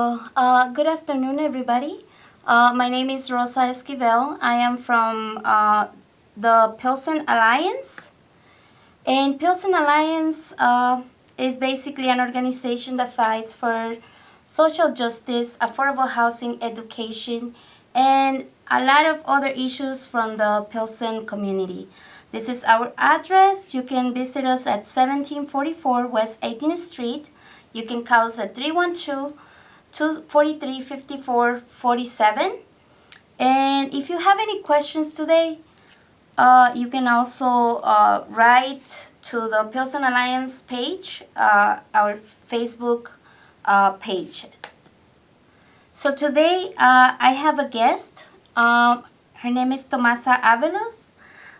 Good afternoon, everybody. My name is Rosa Esquivel. I am from the Pilsen Alliance. And Pilsen Alliance is basically an organization that fights for social justice, affordable housing, education, and a lot of other issues from the Pilsen community. This is our address. You can visit us at 1744 West 18th Street. You can call us at 312-243-5447. And if you have any questions today, you can also write to the Pilsen Alliance page, our Facebook page. So today I have a guest. Her name is Tomasa Avelos.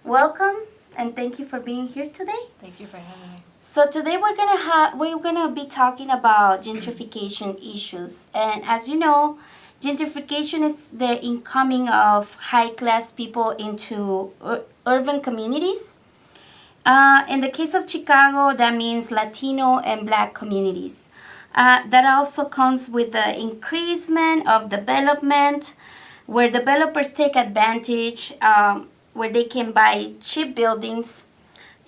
Welcome and thank you for being here today. Thank you for having me. So today we're gonna be talking about gentrification issues, and as you know, gentrification is the incoming of high-class people into urban communities. In the case of Chicago, that means Latino and Black communities. That also comes with the increasement of development, where developers take advantage, where they can buy cheap buildings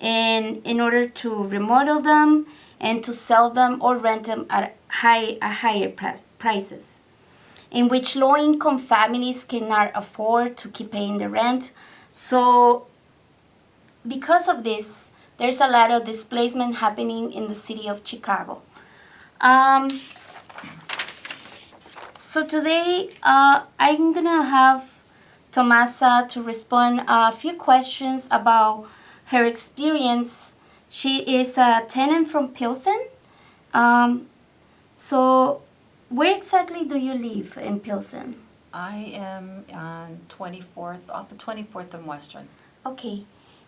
in order to remodel them and to sell them or rent them at higher prices, in which low-income families cannot afford to keep paying the rent. So because of this, there's a lot of displacement happening in the city of Chicago. So today I'm gonna have Tomasa to respond a few questions about her experience. She is a tenant from Pilsen. So where exactly do you live in Pilsen? I am on 24th, off the 24th and Western. Okay.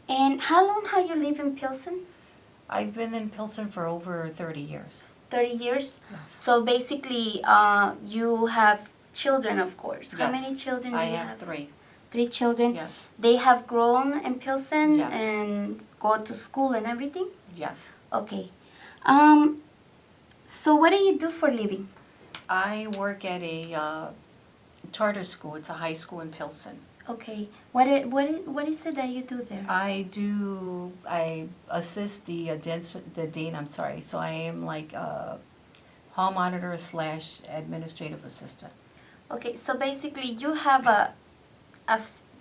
And how long have you lived in Pilsen? I've been in Pilsen for over 30 years. 30 years? Yes. So basically, you have children, of course. How Yes. many children do you have? I have 3. 3 children? Yes. They have grown in Pilsen Yes. and go to school and everything? Yes. Okay. So what do you do for a living? I work at a charter school. It's a high school in Pilsen. Okay. What is it that you do there? I assist the dean, I'm sorry. So I am like a hall monitor / administrative assistant. Okay, so basically you have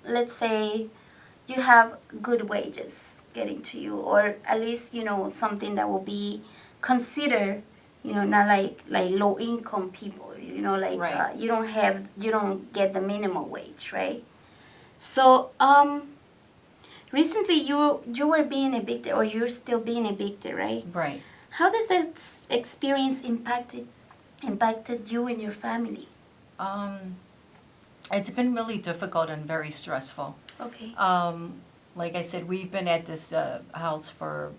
let's say you have good wages getting to you, or at least, something that will be considered, not like low income people, like Right. you don't get the minimum wage, right? So recently you were being evicted, or you're still being evicted, right? Right. How does that experience impacted you and your family? It's been really difficult and very stressful. Okay. Like I said, we've been at this house for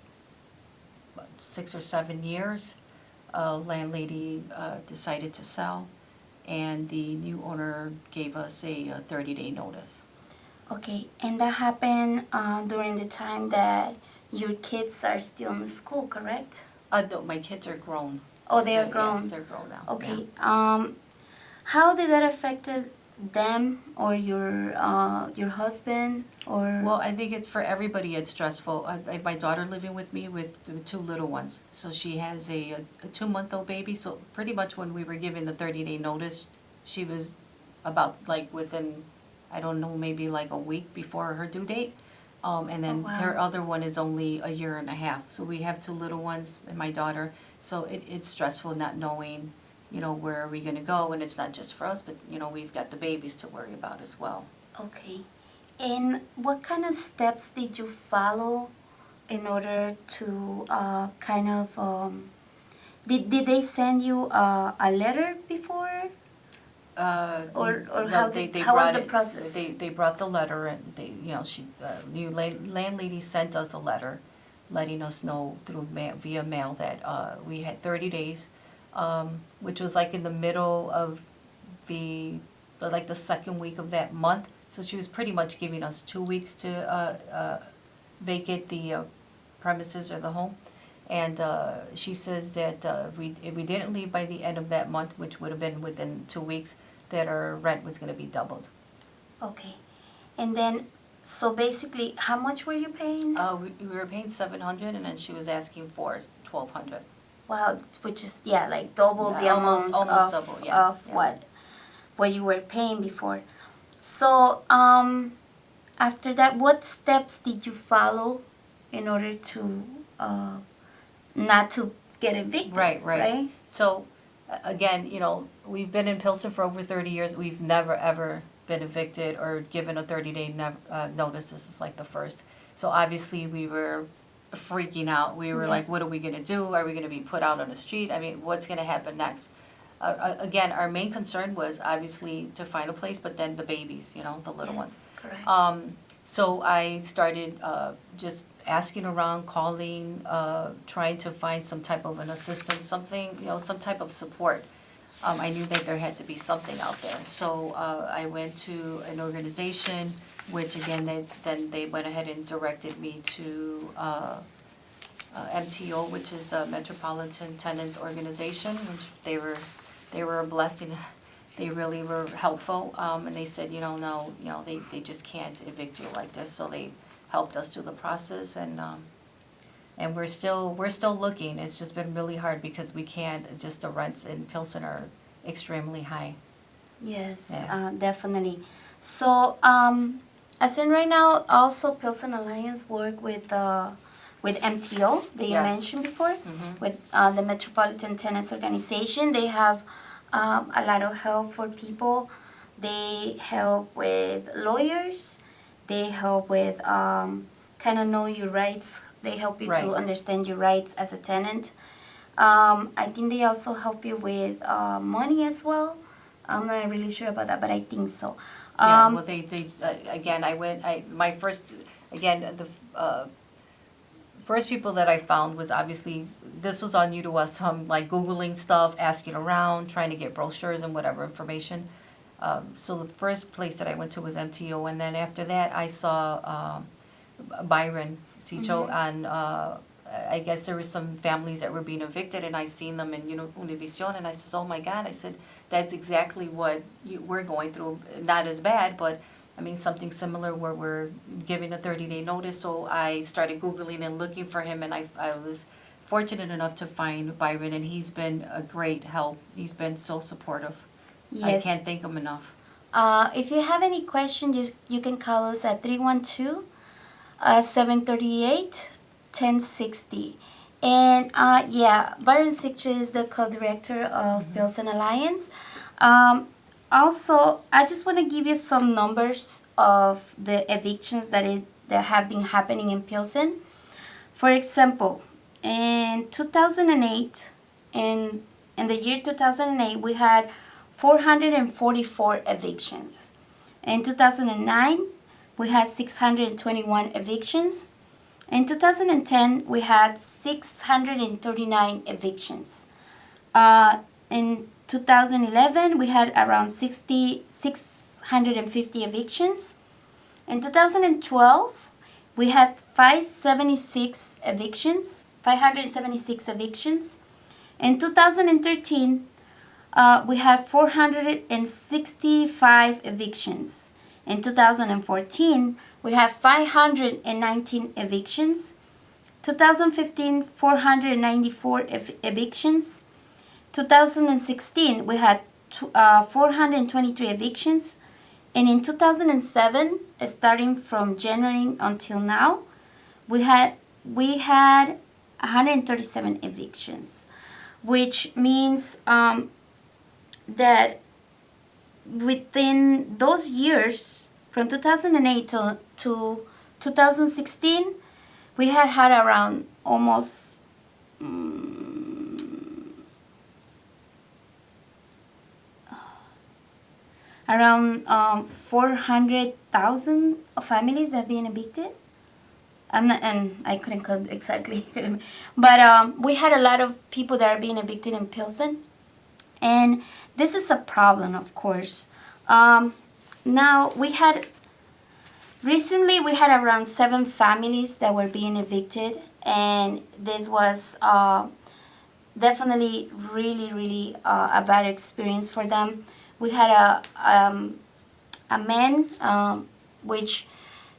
6 or 7 years. Landlady decided to sell, and the new owner gave us a 30-day notice. Okay, and that happened during the time that your kids are still in school, correct? No, my kids are grown. Oh, they are grown. Yes, they're grown now. Okay. Yeah. How did that affected them or your husband or? Well, I think it's for everybody. It's stressful. My daughter living with me with the 2 little ones, so she has a 2-month-old baby. So pretty much when we were given the 30-day notice, she was about like within, I don't know, maybe like a week before her due date. And then Oh, wow. her other one is only a year and a half. So we have 2 little ones and my daughter. So it's stressful not knowing, where are we going to go? And it's not just for us, but, we've got the babies to worry about as well. Okay. And what kind of steps did you follow in order to kind of, did they send you a letter before? Or No, how they was brought the it- process? They brought the letter, and new landlady sent us a letter letting us know via mail that we had 30 days, which was like in the middle of the second week of that month. So she was pretty much giving us 2 weeks to vacate the premises or the home. And she says that if we didn't leave by the end of that month, which would have been within 2 weeks, that our rent was going to be doubled. Okay. And then, so basically, how much were you paying? We were paying 700, and then she was asking for 1,200. Wow, which is, yeah, like double the Almost- amount almost of, double, yeah, of yeah. what you were paying before. So, after that, what steps did you follow in order to not to get evicted? Right. So, again, we've been in Pilsen for over 30 years. We've never, ever been evicted or given a 30-day notice. This is like the first. So obviously we were freaking out. We were like, Yes. what are we going to do? Are we going to be put out on the street? I mean, what's going to happen next? Again, our main concern was obviously to find a place, but then the babies, the little ones. Yes, correct. So I started just asking around, calling, trying to find some type of an assistance, something, some type of support. I knew that there had to be something out there. So I went to an organization, which again, they went ahead and directed me to MTO, which is a Metropolitan Tenants Organization, which they were a blessing. They really were helpful, and they said, no, they just can't evict you like this. So they helped us through the process, and we're still looking. It's just been really hard because we can't. Just the rents in Pilsen are extremely high. Yes, Yeah. definitely. So, as in right now, also Pilsen Alliance work with MTO that you Yes. mentioned before, Mhm. with the Metropolitan Tenants Organization. They have a lot of help for people. They help with lawyers. They help with kind of know your rights. They help you Right. to understand your rights as a tenant. I think they also help you with money as well. I'm not really sure about that, but I think so. Yeah, well, they again, my first, again, the first people that I found was obviously, this was all new to us, like Googling stuff, asking around, trying to get brochures and whatever information. So the first place that I went to was MTO, and then after that, I saw Byron Sicho on, I guess there were some families that were being evicted, and I seen them in Univision, and I said, oh my God, I said, that's exactly what we're going through. Not as bad, but I mean, something similar where we're giving a 30-day notice. So I started Googling and looking for him, and I was fortunate enough to find Byron, and he's been a great help. He's been so supportive. I Yes. can't thank him enough. If you have any questions, you can call us at 312 738 1060. And yeah, Byron Sictra is the co-director of Pilsen Alliance. Also, I just want to give you some numbers of the evictions that have been happening in Pilsen. For example, in 2008, in the year 2008, we had 444 evictions. In 2009, we had 621 evictions. In 2010, we had 639 evictions. In 2011, we had around 650 evictions. In 2012, we had 576 evictions, 576 evictions. In 2013, we had 465 evictions. In 2014, we had 519 evictions. 2015, 494 evictions. 2016, we had 423 evictions. And in 2007, starting from January until now, we had 137 evictions, which means that within those years, from 2008 to 2016, we had around almost around 400,000 families that have been evicted. I'm not, and I couldn't count exactly, but we had a lot of people that are being evicted in Pilsen, and this is a problem, of course. Now recently we had around 7 families that were being evicted, and this was definitely really a bad experience for them. We had a man which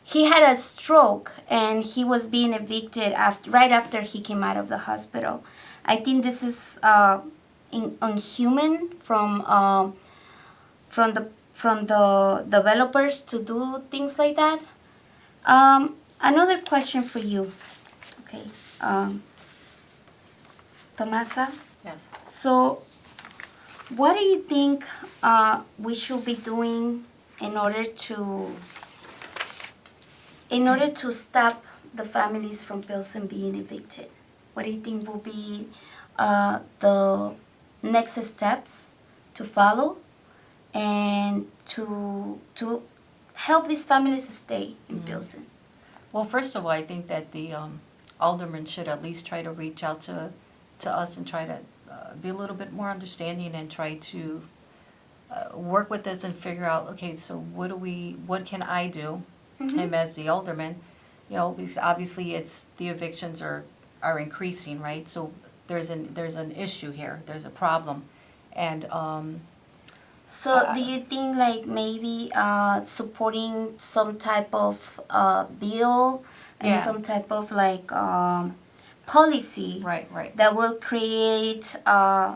he had a stroke and he was being evicted right after he came out of the hospital. I think this is unhuman from the developers to do things like that. Another question for you, okay, Tomasa. Yes. So, what do you think we should be doing in order to stop the families from Pilsen being evicted? What do you think will be the next steps to follow and to help these families stay in Pilsen? Well, first of all, I think that the alderman should at least try to reach out to us and try to be a little bit more understanding and try to work with us and figure out, okay, so what can I do, him as the alderman, because obviously the evictions are increasing, right? So there's an issue here, there's a problem, and So do you think like maybe supporting some type of bill and Yeah. some type of like policy right. that will create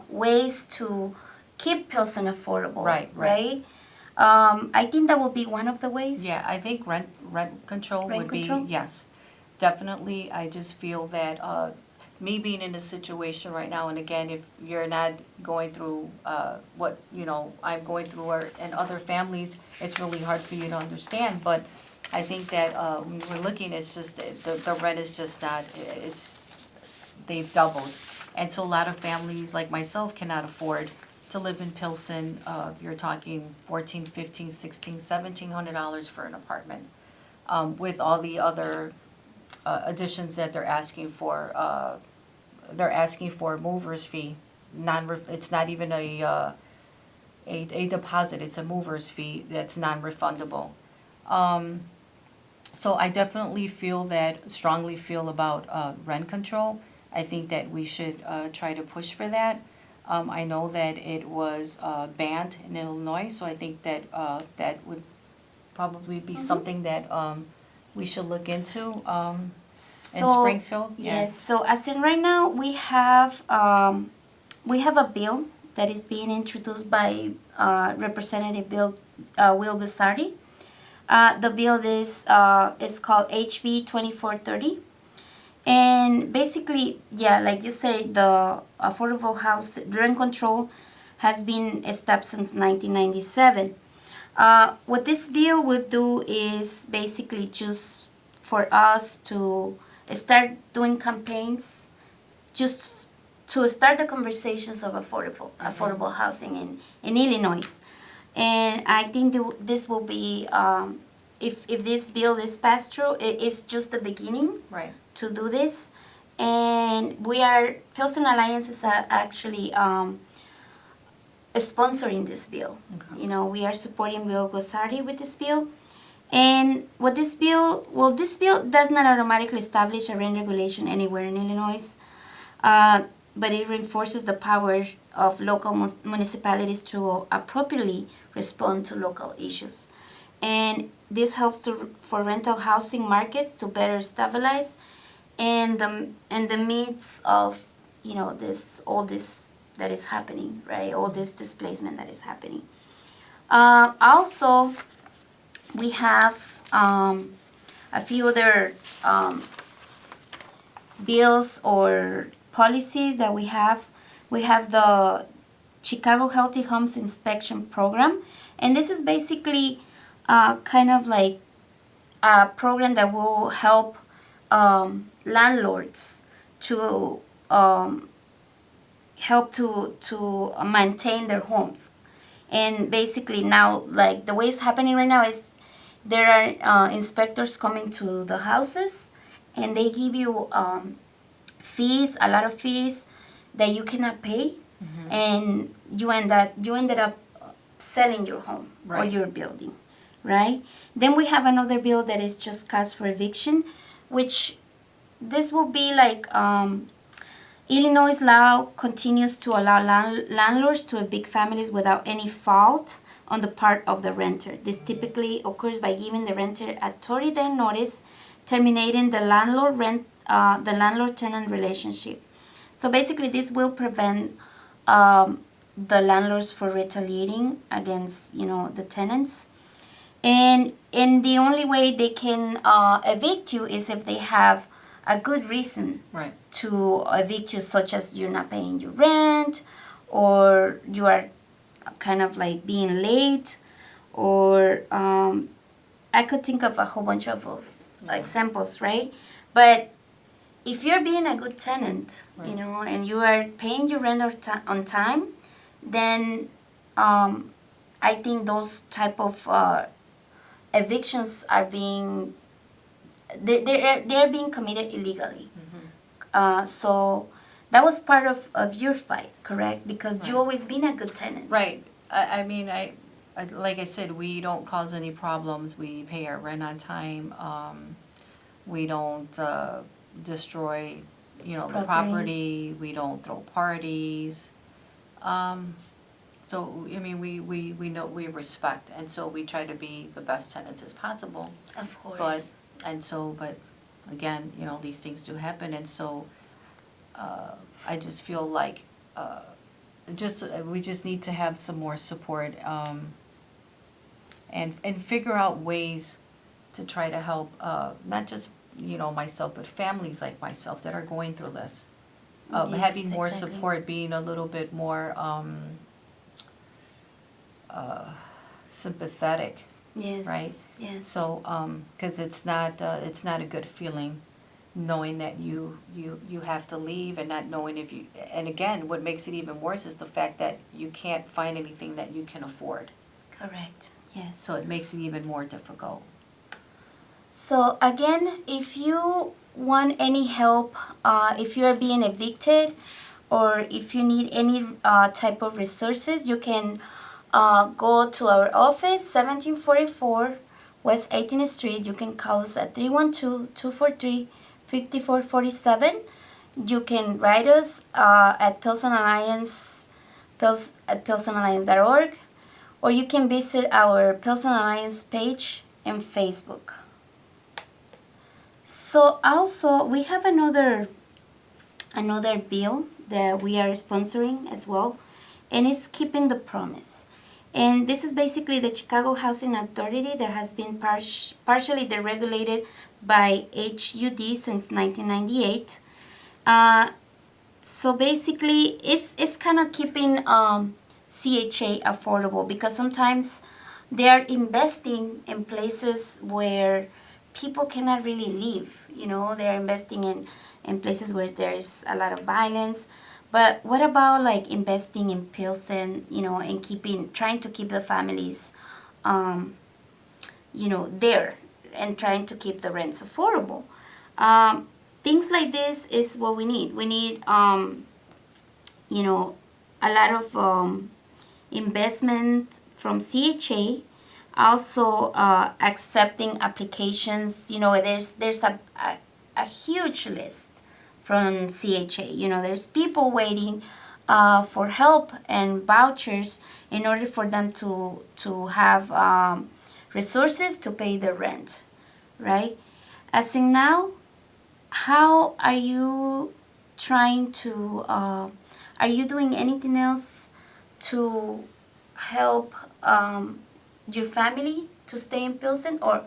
ways to keep Pilsen affordable, Right. I think that will be one of the ways. Yeah, I think rent control Rent would be, control? yes, definitely. I just feel that me being in this situation right now, and again, if you're not going through what I'm going through, and other families, it's really hard for you to understand. But I think that when we're looking, it's just the rent is just not. They've doubled, and so a lot of families like myself cannot afford to live in Pilsen. You're talking $1,400, $1,500, $1,600, $1,700 for an apartment, with all the other additions that they're asking for. They're asking for a mover's fee. It's not even a deposit. It's a mover's fee that's non-refundable. So I definitely strongly feel about rent control. I think that we should try to push for that. I know that it was banned in Illinois, so I think that that would probably be something that we should look into in Springfield. Yes. So as in right now, we have a bill that is being introduced by Representative Will Guisardi. The bill is called HB 2430. And basically, yeah, like you say, the affordable house rent control has been established since 1997. What this bill would do is basically just for us to start doing campaigns, just to start the conversations of affordable housing in Illinois. And I think this will be, if this bill is passed through, it's just the beginning. Right. To do this, and Pilsen Alliance is actually sponsoring this bill. Okay. We are supporting Bill Guisardi with this bill, and this bill does not automatically establish a rent regulation anywhere in Illinois, but it reinforces the power of local municipalities to appropriately respond to local issues, and this helps for rental housing markets to better stabilize in the midst of all this that is happening, right? All this displacement that is happening. Also, we have a few other bills or policies that we have. We have the Chicago Healthy Homes Inspection Program, and this is basically kind of like a program that will help landlords to help to maintain their homes. And basically now, like the way it's happening right now is there are inspectors coming to the houses, and they give you fees, a lot of fees that you cannot pay, and you ended up selling your home or your building, right? Then we have another bill that is just cast for eviction, which this will be like Illinois law continues to allow landlords to evict families without any fault on the part of the renter. This typically occurs by giving the renter a 30-day notice, terminating the landlord-tenant relationship. So basically, this will prevent the landlords from retaliating against the tenants. And the only way they can evict you is if they have a good reason Right. to evict you, such as you're not paying your rent, or you are kind of like being late, or I could think of a whole bunch of examples, right? But if you're being a good tenant, Right. and you are paying your rent on time, then I think those type of evictions are being they're being committed illegally. So that was part of your fight, correct? Because Right. you always been a good tenant. Right. I mean, like I said, we don't cause any problems. We pay our rent on time. We don't destroy, the property. We don't throw parties. So, I mean, we know, we respect, and so we try to be the best tenants as possible. Of course. But again, these things do happen, and so I just feel like we just need to have some more support, and figure out ways to try to help, not just, myself, but families like myself that are going through this. Having Yes, more exactly. support, being a little bit more sympathetic, Yes. right? Yes. so, because it's not a good feeling knowing that you have to leave and not knowing if you, and again, what makes it even worse is the fact that you can't find anything that you can afford. Correct. Yes. So it makes it even more difficult. So again, if you want any help, if you are being evicted, or if you need any type of resources, you can go to our office, 1744 West 18th Street. You can call us at 312-243-5447. You can write us at Pilsen Alliance, at pilsenalliance.org, or you can visit our Pilsen Alliance page in Facebook. So also we have another bill that we are sponsoring as well, and it's Keeping the Promise. And this is basically the Chicago Housing Authority that has been partially deregulated by HUD since 1998. So basically, it's kind of keeping CHA affordable, because sometimes they are investing in places where people cannot really live. They're investing in places where there's a lot of violence. But what about like investing in Pilsen, and trying to keep the families, there, and trying to keep the rents affordable? Things like this is what we need. We need, a lot of investment from CHA. Also, accepting applications. There's a huge list from CHA. There's people waiting for help and vouchers in order for them to have resources to pay the rent, right? As in now, how are you trying to? Are you doing anything else to help your family to stay in Pilsen, or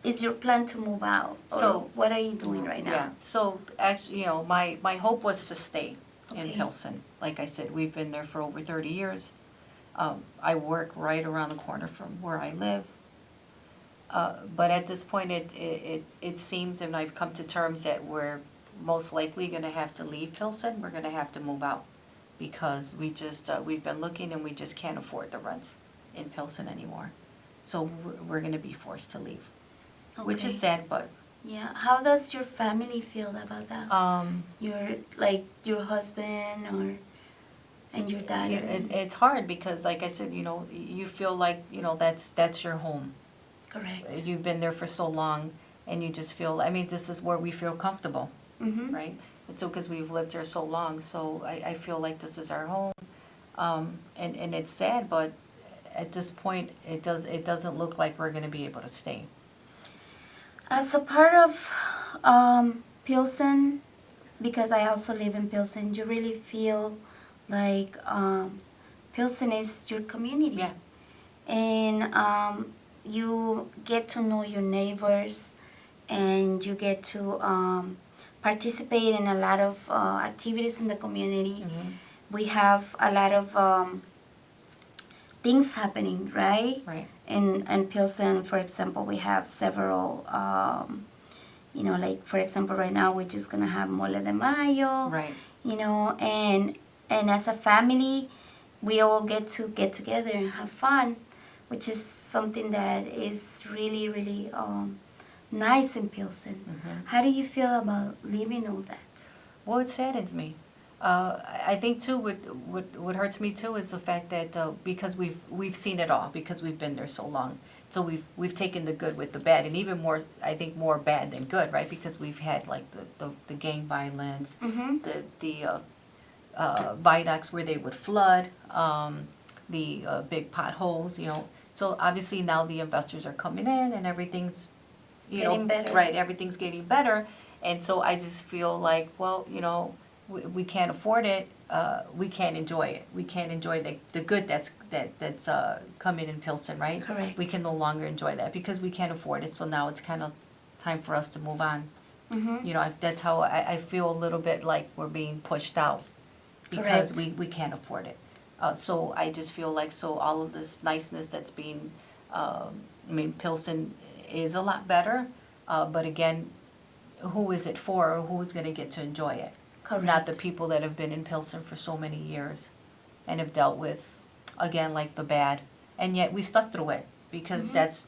is your plan to move out? Or So- what are you doing right now? Yeah, so actually, my hope was to stay in Okay. Pilsen. Like I said, we've been there for over 30 years. I work right around the corner from where I live. But at this point, it seems, and I've come to terms that we're most likely gonna have to leave Pilsen. We're gonna have to move out, because we've been looking and we just can't afford the rents in Pilsen anymore. So we're gonna be forced to leave, which is Okay. sad, but, Yeah. How does your family feel about that? Your husband and your dad? it's hard because, like I said, you feel like, that's your home. Correct. You've been there for so long, and you just feel, I mean, this is where we feel comfortable, Mm-hmm. right? And so, because we've lived here so long, so I feel like this is our home. And it's sad, but at this point, it doesn't look like we're gonna be able to stay. As a part of Pilsen, because I also live in Pilsen, you really feel like Pilsen is your community. Yeah, And you get to know your neighbors, and you get to participate in a lot of activities in the community. mm-hmm, We have a lot of things happening, right? right, In Pilsen, for example, we have several, like for example, right now we're just gonna have Mole de Mayo, right, and as a family, we all get together and have fun, which is something that is really, really nice in Pilsen. mm-hmm. How do you feel about living all that? Well, it saddens me. I think too, what hurts me too is the fact that because we've seen it all, because we've been there so long. So we've taken the good with the bad, and even more, I think more bad than good, right? Because we've had like the gang violence, Mm-hmm. the viaducts where they would flood, the big potholes, So obviously now the investors are coming in and everything's, Getting better. right, everything's getting better. And so I just feel like, well, we can't afford it, we can't enjoy it. We can't enjoy the good that's coming in Pilsen, right? Correct. We can no longer enjoy that because we can't afford it. So now it's kind of time for us to move on. Mm-hmm. That's how I feel a little bit like we're being pushed out because Correct. we can't afford it. So I just feel like, so all of this niceness that's being, Pilsen is a lot better, but again, who is it for, or who's gonna get to enjoy it? Correct. Not the people that have been in Pilsen for so many years and have dealt with, again, like the bad, and yet we stuck through it because that's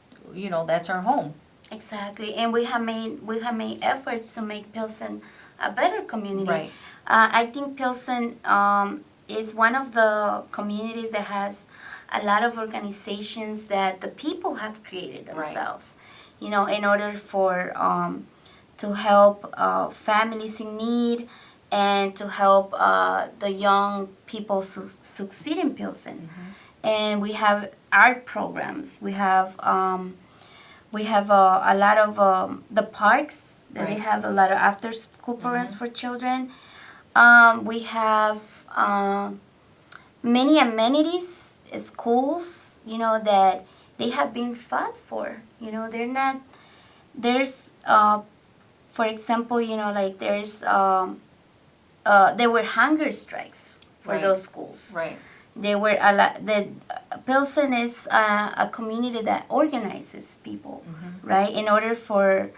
our home. Exactly, and we have made efforts to make Pilsen a better community. Right. I think Pilsen is one of the communities that has a lot of organizations that the people have created Right. themselves. In order for to help families in need and to help the young people succeed in Pilsen. And we have art programs. We have a lot of the parks that they Right. have a lot of after school programs for children. We have many amenities, schools, that they have been fought for. They're not, there's, for example, like there's, there were hunger strikes for Right. those schools. Right. There were a lot. Pilsen is a community that organizes people, right? In order for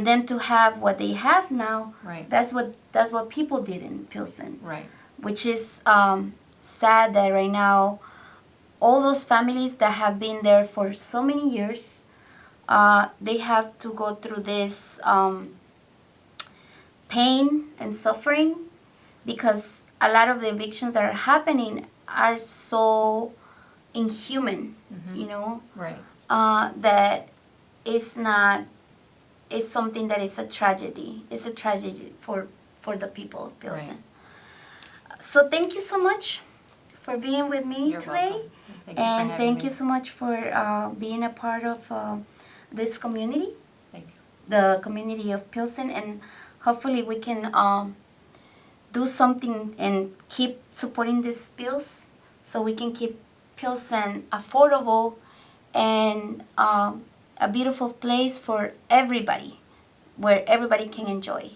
them to have what they have now, Right. that's what people did in Pilsen, Right. which is sad that right now all those families that have been there for so many years, they have to go through this pain and suffering because a lot of the evictions that are happening are so inhuman, Right. that is not, is something that is a tragedy. It's a tragedy for the people of Pilsen. Right. So thank you so much for being with me You're today. welcome. Thank you for And having thank me. you so much for being a part of this community, Thank you. the community of Pilsen, and hopefully we can do something and keep supporting these bills so we can keep Pilsen affordable and a beautiful place for everybody, where everybody can enjoy.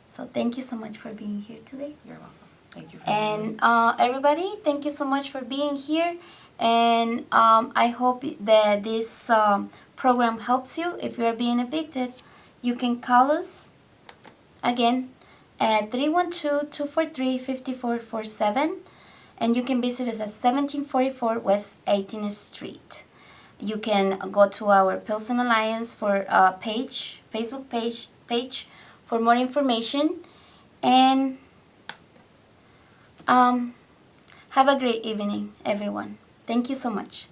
So thank you so much for being here today. You're welcome. Thank you for having me. And everybody, thank you so much for being here. And I hope that this program helps you. If you are being evicted, you can call us again at 312-243-5447. And you can visit us at 1744 West 18th Street. You can go to our Pilsen Alliance for Facebook page for more information. And have a great evening, everyone. Thank you so much.